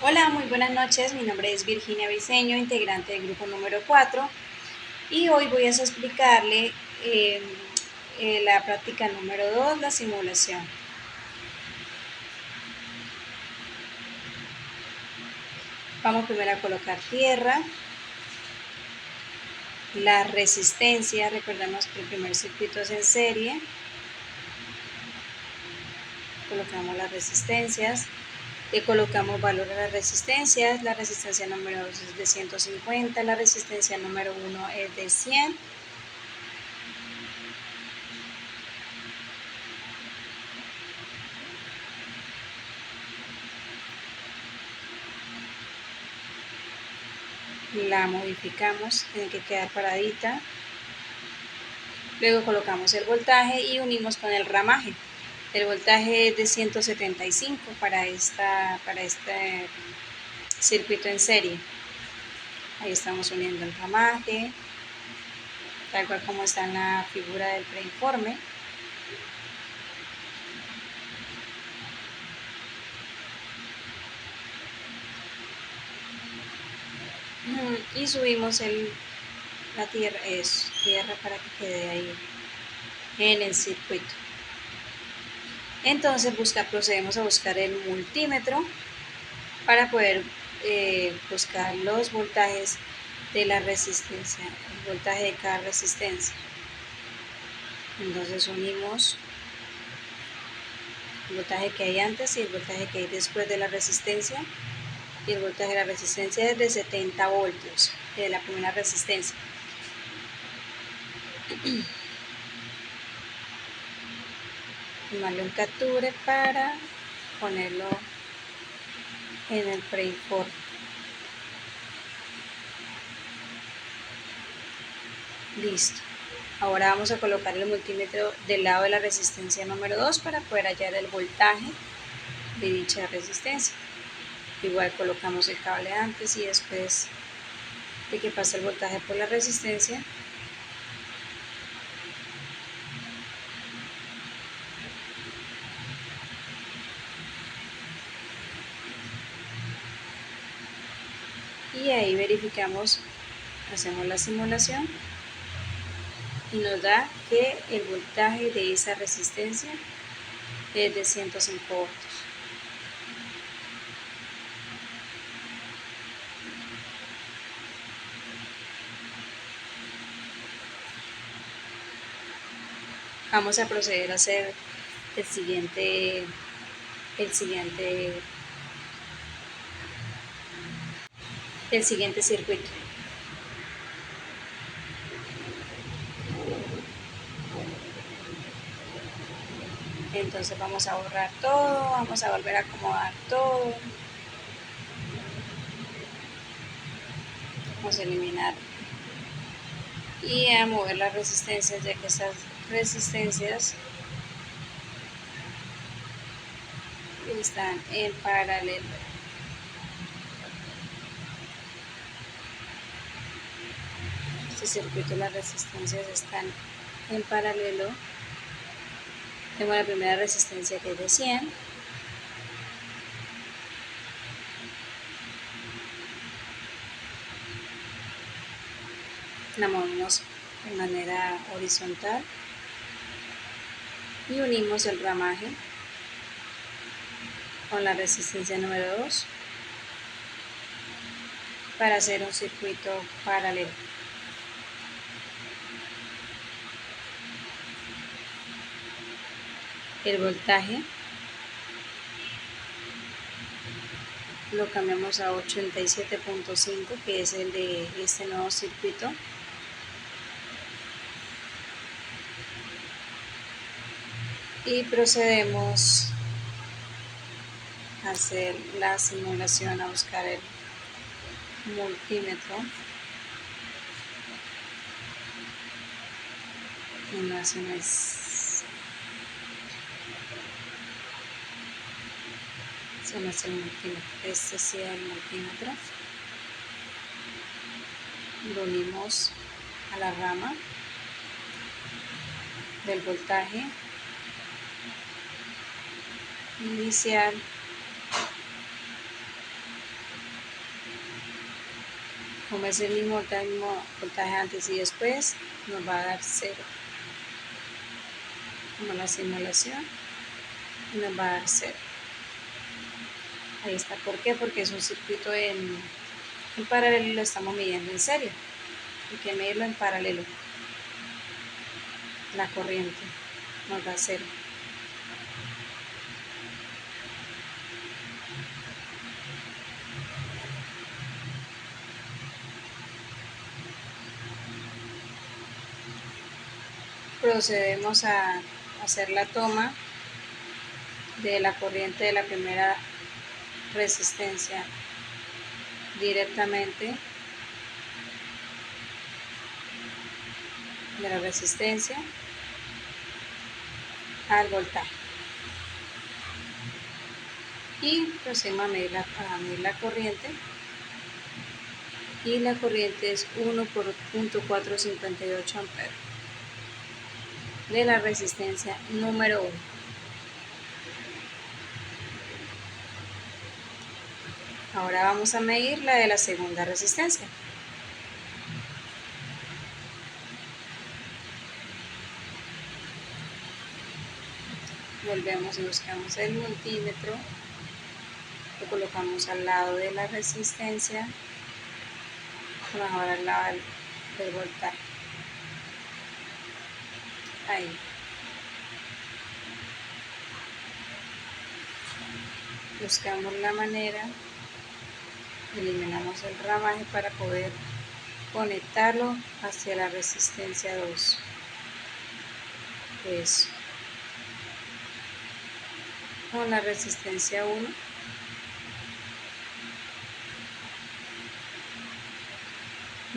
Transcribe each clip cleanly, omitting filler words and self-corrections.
Hola, muy buenas noches. Mi nombre es Virginia Briceño, integrante del grupo número 4, y hoy voy a explicarle la práctica número 2, la simulación. Vamos primero a colocar tierra, la resistencia. Recordemos que el primer circuito es en serie. Colocamos las resistencias. Le colocamos valor a las resistencias. La resistencia número 2 es de 150, la resistencia número 1 es de 100. La modificamos, tiene que quedar paradita. Luego colocamos el voltaje y unimos con el ramaje. El voltaje es de 175 para este circuito en serie. Ahí estamos uniendo el ramaje, tal cual como está en la figura del preinforme. Y subimos la tierra, tierra para que quede ahí en el circuito. Entonces procedemos a buscar el multímetro para poder buscar los voltajes de la resistencia, el voltaje de cada resistencia. Entonces unimos el voltaje que hay antes y el voltaje que hay después de la resistencia, y el voltaje de la resistencia es de 70 voltios de la primera resistencia. Tomarle un capture para ponerlo en el preinforme. Listo. Ahora vamos a colocar el multímetro del lado de la resistencia número 2 para poder hallar el voltaje de dicha resistencia. Igual colocamos el cable antes y después de que pase el voltaje por la resistencia. Y ahí verificamos, hacemos la simulación y nos da que el voltaje de esa resistencia es de 105 voltios. Vamos a proceder a hacer el siguiente circuito. Entonces vamos a borrar todo, vamos a volver a acomodar todo. Vamos a eliminar y a mover las resistencias, ya que estas resistencias están en paralelo. Este circuito, las resistencias están en paralelo. Tengo la primera resistencia que es de 100. La movemos de manera horizontal y unimos el ramaje con la resistencia número 2 para hacer un circuito paralelo. El voltaje lo cambiamos a 87.5, que es el de este nuevo circuito. Y procedemos a hacer la simulación, a buscar el multímetro. Y no es el multímetro. Este sí es el multímetro. Lo unimos a la rama del voltaje inicial Como es el mismo voltaje antes y después, nos va a dar 0. Como la simulación, nos va a dar 0. Ahí está. ¿Por qué? Porque es un circuito en paralelo y lo estamos midiendo en serie. Hay que medirlo en paralelo. La corriente nos da 0. Procedemos a hacer la toma de la corriente de la primera resistencia directamente de la resistencia al voltaje. Y procedemos a medir la corriente. Y la corriente es 1 por 0.458 amperes de la resistencia número 1. Ahora vamos a medir la de la segunda resistencia. Volvemos y buscamos el multímetro, lo colocamos al lado de la resistencia, ahora al lado del voltaje. Ahí. Buscamos la manera, eliminamos el ramaje para poder conectarlo hacia la resistencia 2. Eso. Con la resistencia 1.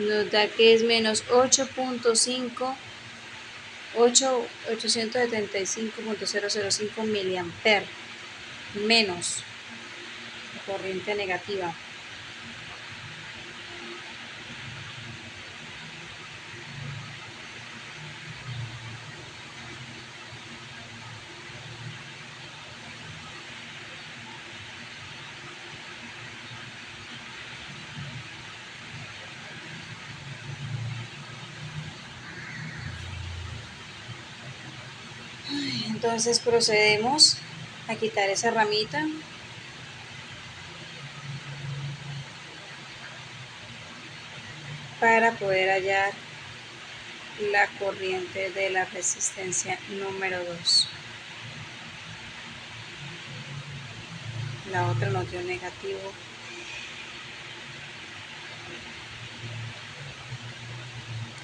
Nos da que es menos 875.005 miliamperes menos corriente negativa. Entonces procedemos a quitar esa ramita para poder hallar la corriente de la resistencia número 2. La otra nos dio negativo.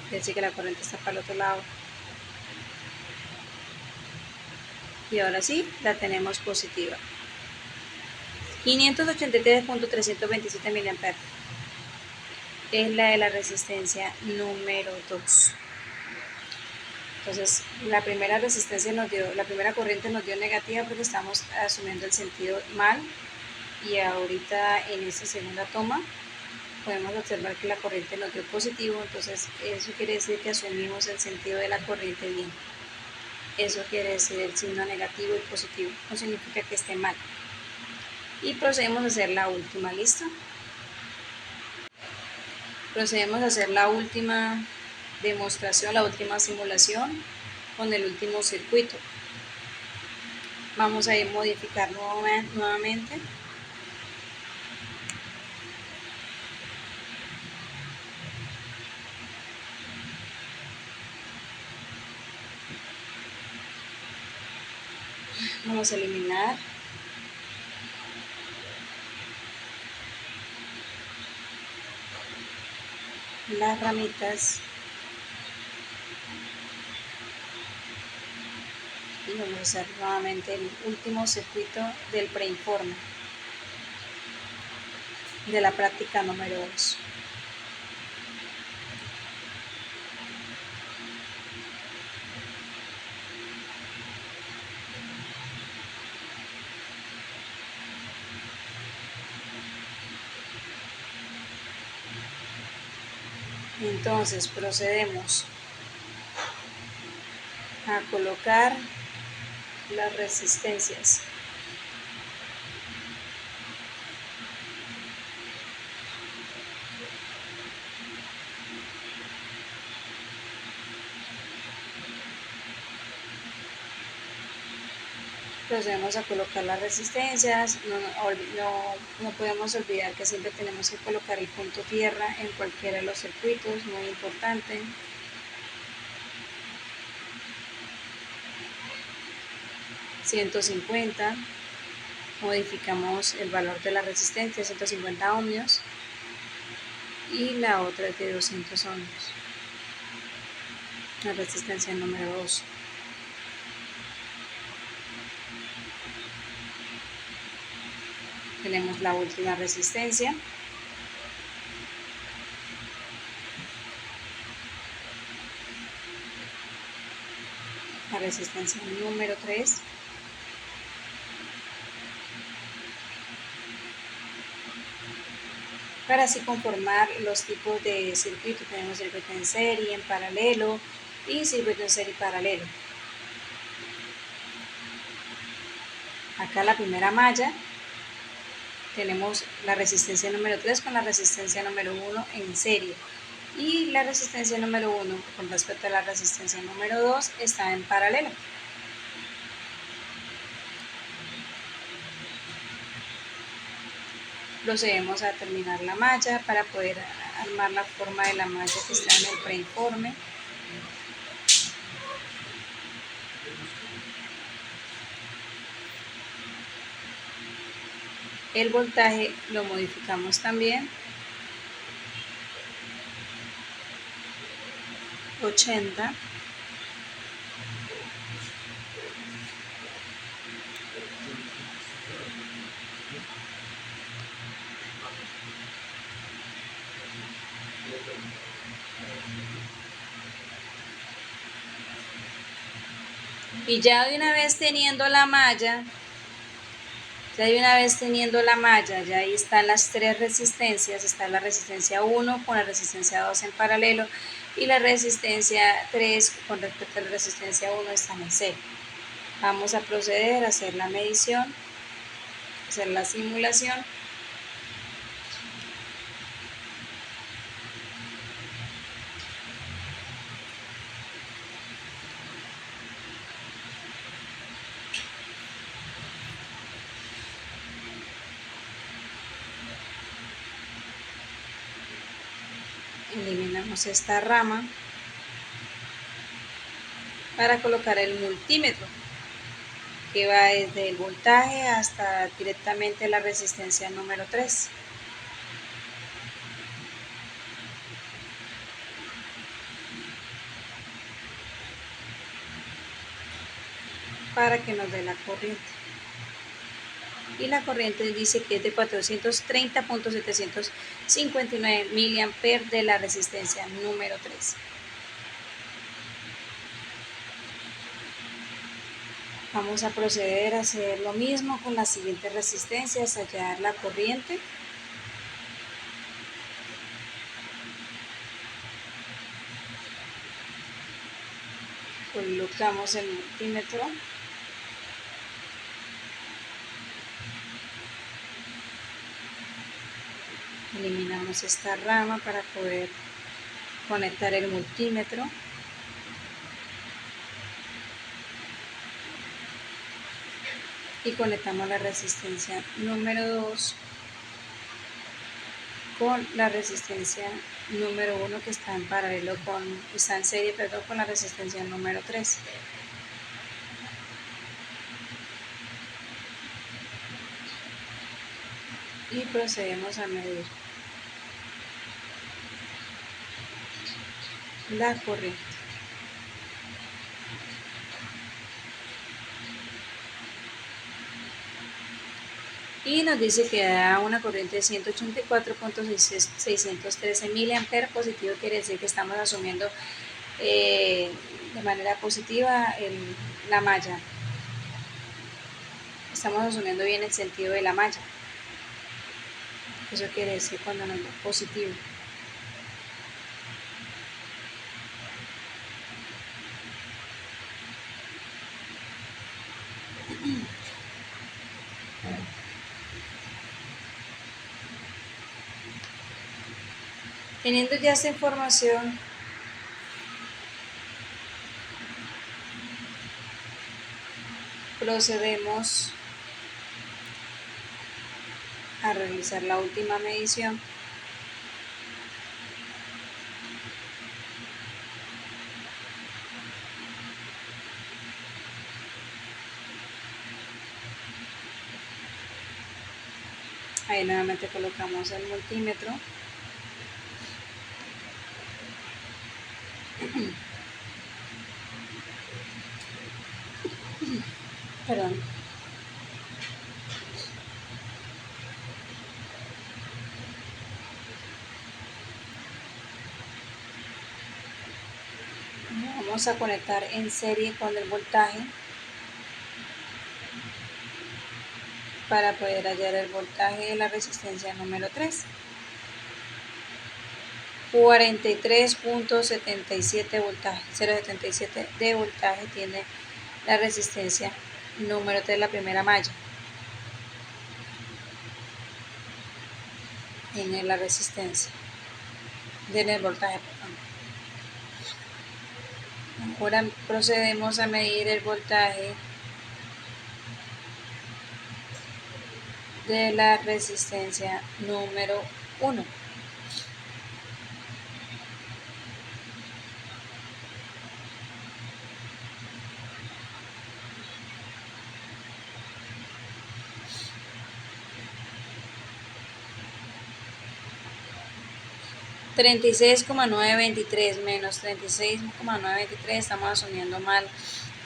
Quiere decir que la corriente está para el otro lado. Y ahora sí, la tenemos positiva. 583.327 miliamperes. Es la de la resistencia número 2. Entonces, la primera resistencia la primera corriente nos dio negativa porque estamos asumiendo el sentido mal, y ahorita en esta segunda toma podemos observar que la corriente nos dio positivo. Entonces eso quiere decir que asumimos el sentido de la corriente bien. Eso quiere decir el signo negativo y positivo, no significa que esté mal. Y procedemos a hacer la última, ¿listo? Procedemos a hacer la última demostración, la última simulación con el último circuito. Vamos a ir a modificar nuevamente. Vamos a eliminar las ramitas y vamos a hacer nuevamente el último circuito del preinforme de la práctica número 2. Entonces procedemos a colocar las resistencias. procedemos a colocar las resistencias. No podemos olvidar que siempre tenemos que colocar el punto tierra en cualquiera de los circuitos, muy importante. ...150... modificamos el valor de la resistencia a 150 ohmios y la otra es de 200 ohmios, la resistencia número 2. Tenemos la última resistencia, la resistencia número 3. Para así conformar los tipos de circuito. Tenemos circuito en serie, en paralelo y circuito en serie paralelo. Acá la primera malla tenemos la resistencia número 3 con la resistencia número 1 en serie, y la resistencia número 1 con respecto a la resistencia número 2 está en paralelo. Procedemos a terminar la malla para poder armar la forma de la malla que está en el preinforme. El voltaje lo modificamos también, 80. Y ya de una vez teniendo la malla, ya ahí están las tres resistencias. Está la resistencia 1 con la resistencia 2 en paralelo y la resistencia 3 con respecto a la resistencia 1 están en serie. Vamos a proceder a hacer la medición, hacer la simulación. Eliminamos esta rama para colocar el multímetro, que va desde el voltaje hasta directamente la resistencia número 3. Para que nos dé la corriente. Y la corriente dice que es de 430.759 miliamperes de la resistencia número 3. Vamos a proceder a hacer lo mismo con las siguientes resistencias, hallar la corriente. Colocamos el multímetro. Eliminamos esta rama para poder conectar el multímetro. Y conectamos la resistencia número 2 con la resistencia número 1 que está en paralelo está en serie, perdón, con la resistencia número 3. Y procedemos a medir la corriente. Y nos dice que da una corriente de 184.613 miliamperes positivo. Quiere decir que estamos asumiendo de manera positiva la malla. Estamos asumiendo bien el sentido de la malla. Eso quiere decir cuando nos da positivo. Teniendo ya esta información, procedemos a realizar la última medición. Ahí nuevamente colocamos el multímetro. Perdón. Vamos a conectar en serie con el voltaje para poder hallar el voltaje de la resistencia número 3. 43.77 voltaje, 0.77 de voltaje tiene la resistencia número 3 de la primera malla. En la resistencia, en el voltaje, perdón. Ahora procedemos a medir el voltaje de la resistencia número 1. $36,923 menos 36,923, estamos asumiendo mal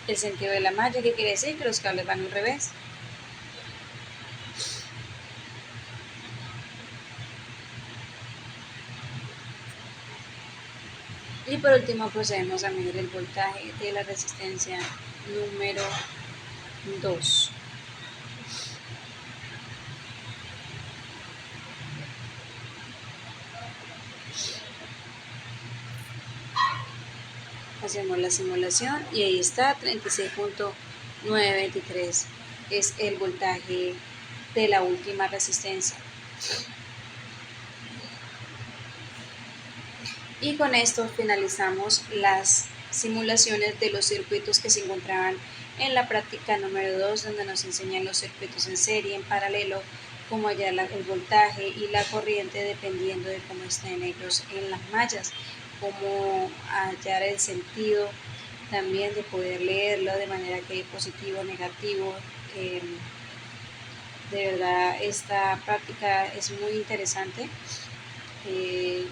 el sentido de la malla, que quiere decir que los cables van al revés. Y por último procedemos a medir el voltaje de la resistencia número 2. Hacemos la simulación y ahí está, 36.923 es el voltaje de la última resistencia. Y con esto finalizamos las simulaciones de los circuitos que se encontraban en la práctica número 2, donde nos enseñan los circuitos en serie, en paralelo, cómo hallar el voltaje y la corriente dependiendo de cómo estén ellos en las mallas, cómo hallar el sentido también de poder leerlo de manera que positivo o negativo. De verdad esta práctica es muy interesante.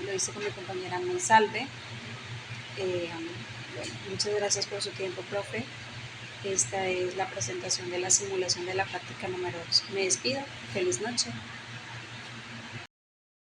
Lo hice con mi compañera Monsalve. Bueno, muchas gracias por su tiempo, profe. Esta es la presentación de la simulación de la práctica número 2. Me despido. Feliz noche.